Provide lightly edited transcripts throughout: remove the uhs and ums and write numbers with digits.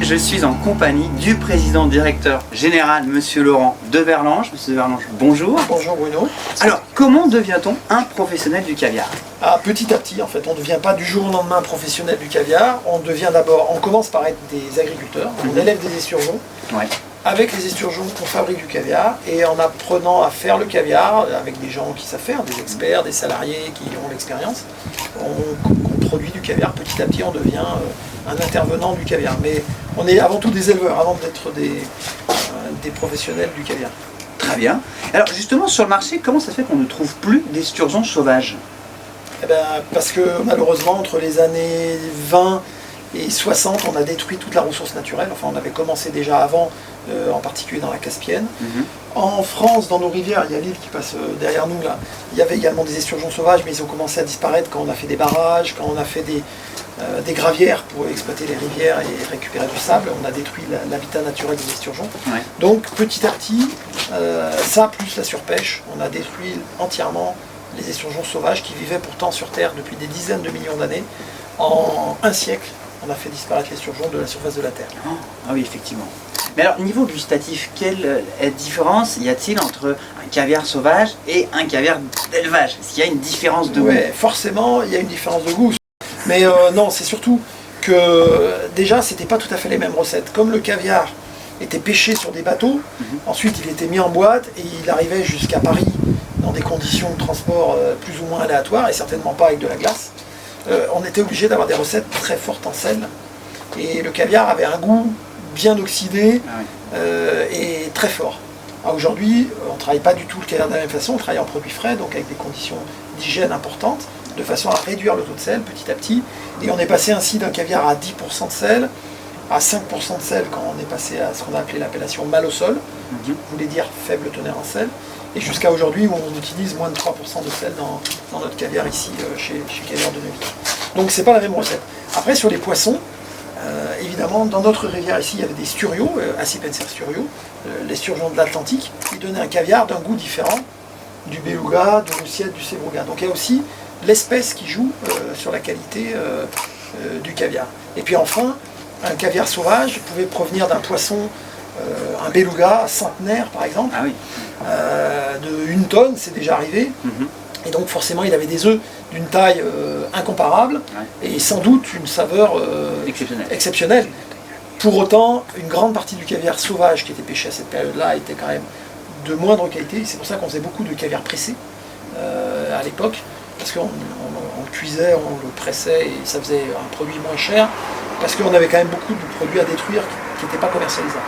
Je suis en compagnie du président directeur général, Monsieur Laurent Deverlange. Monsieur Deverlange, bonjour. Bonjour Bruno. Alors, comment devient-on un professionnel du caviar? Petit à petit, en fait, on ne devient pas du jour au lendemain professionnel du caviar. On commence par être des agriculteurs, on élève des esturgeons. Ouais. Avec les esturgeons, on fabrique du caviar, et en apprenant à faire le caviar, avec des gens qui savent faire, des experts, des salariés qui ont l'expérience, on produit du caviar. Petit à petit, on devient un intervenant du caviar. Mais on est avant tout des éleveurs, avant d'être des professionnels du caviar. Très bien. Alors justement, sur le marché, comment ça se fait qu'on ne trouve plus d'esturgeons sauvages? Parce que malheureusement, entre les années 20 et 60, on a détruit toute la ressource naturelle. Enfin, on avait commencé déjà avant, en particulier dans la Caspienne. En France, dans nos rivières, il y a l'île qui passe derrière nous là. Il y avait également des esturgeons sauvages, mais ils ont commencé à disparaître quand on a fait des barrages, quand on a fait des gravières pour exploiter les rivières et récupérer du sable. On a détruit l'habitat naturel des esturgeons. Ouais. Donc petit à petit, ça plus la surpêche, on a détruit entièrement les esturgeons sauvages qui vivaient pourtant sur Terre depuis des dizaines de millions d'années. En un siècle, on a fait disparaître l'esturgeon de la surface de la Terre. Ah oui, effectivement. Mais alors, niveau gustatif, quelle différence y a-t-il entre un caviar sauvage et un caviar d'élevage? Est-ce qu'il y a une différence de goût? Oui, forcément, il y a une différence de goût. Mais non, c'est surtout que déjà, c'était pas tout à fait les mêmes recettes. Comme le caviar était pêché sur des bateaux, ensuite il était mis en boîte et il arrivait jusqu'à Paris dans des conditions de transport plus ou moins aléatoires et certainement pas avec de la glace. On était obligé d'avoir des recettes très fortes en sel. Et le caviar avait un goût bien oxydé et très fort. Aujourd'hui, on ne travaille pas du tout le caviar de la même façon, on travaille en produits frais, donc avec des conditions d'hygiène importantes, de façon à réduire le taux de sel petit à petit. Et on est passé ainsi d'un caviar à 10% de sel, à 5% de sel quand on est passé à ce qu'on a appelé l'appellation mal au sol, qui voulait dire faible teneur en sel, et jusqu'à aujourd'hui où on utilise moins de 3% de sel dans notre caviar ici chez Caviar de Neuville. Donc c'est pas la même recette. Après sur les poissons, évidemment dans notre rivière ici il y avait des sturiaux, Acipenser sturiaux, les sturgeons de l'Atlantique, qui donnaient un caviar d'un goût différent du beluga, du roussiette, du sevruga. Donc il y a aussi l'espèce qui joue sur la qualité du caviar. Et puis enfin, un caviar sauvage pouvait provenir d'un poisson, un beluga centenaire par exemple, de 1 tonne, c'est déjà arrivé. Et donc forcément il avait des œufs d'une taille incomparable et sans doute une saveur exceptionnelle. Pour autant, une grande partie du caviar sauvage qui était pêché à cette période-là était quand même de moindre qualité. C'est pour ça qu'on faisait beaucoup de caviar pressé à l'époque, parce qu'on le cuisait, on le pressait et ça faisait un produit moins cher, parce qu'on avait quand même beaucoup de produits à détruire qui n'étaient pas commercialisables.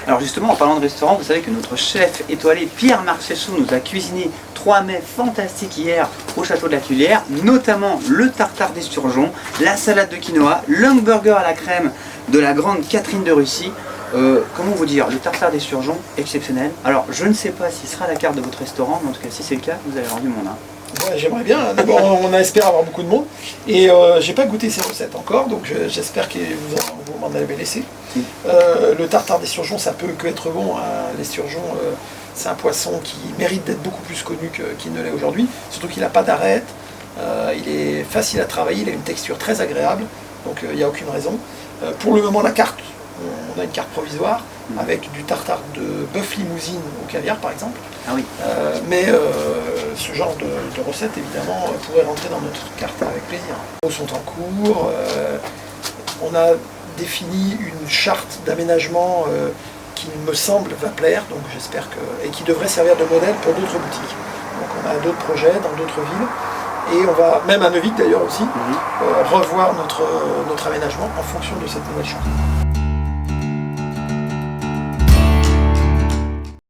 Alors justement, en parlant de restaurant, vous savez que notre chef étoilé Pierre Marchessou nous a cuisiné 3 mets fantastiques hier au château de la Tuilière, notamment le tartare d'esturgeon, la salade de quinoa, l'hamburger à la crème de la grande Catherine de Russie. Comment vous dire, le tartare d'esturgeon, exceptionnel. Alors je ne sais pas si ce sera la carte de votre restaurant, mais en tout cas si c'est le cas, vous avez rendu mon âme. Ouais, j'aimerais bien, d'abord on espère avoir beaucoup de monde, et j'ai pas goûté ces recettes encore, donc j'espère que vous m'en avez laissé. Le tartare d'esturgeon, ça peut que être bon, hein. L'esturgeon, c'est un poisson qui mérite d'être beaucoup plus connu qu'il ne l'est aujourd'hui, surtout qu'il n'a pas d'arête, il est facile à travailler, il a une texture très agréable, donc il n'y a aucune raison. Pour le moment, la carte, on a une carte provisoire, avec du tartare de bœuf limousine au caviar par exemple. Ah oui. Mais ce genre de recette évidemment pourrait rentrer dans notre carte avec plaisir. Les travaux sont en cours, on a défini une charte d'aménagement qui me semble va plaire, donc j'espère et qui devrait servir de modèle pour d'autres boutiques. Donc on a d'autres projets dans d'autres villes, et on va, même à Neuville d'ailleurs aussi, revoir notre aménagement en fonction de cette nouvelle charte.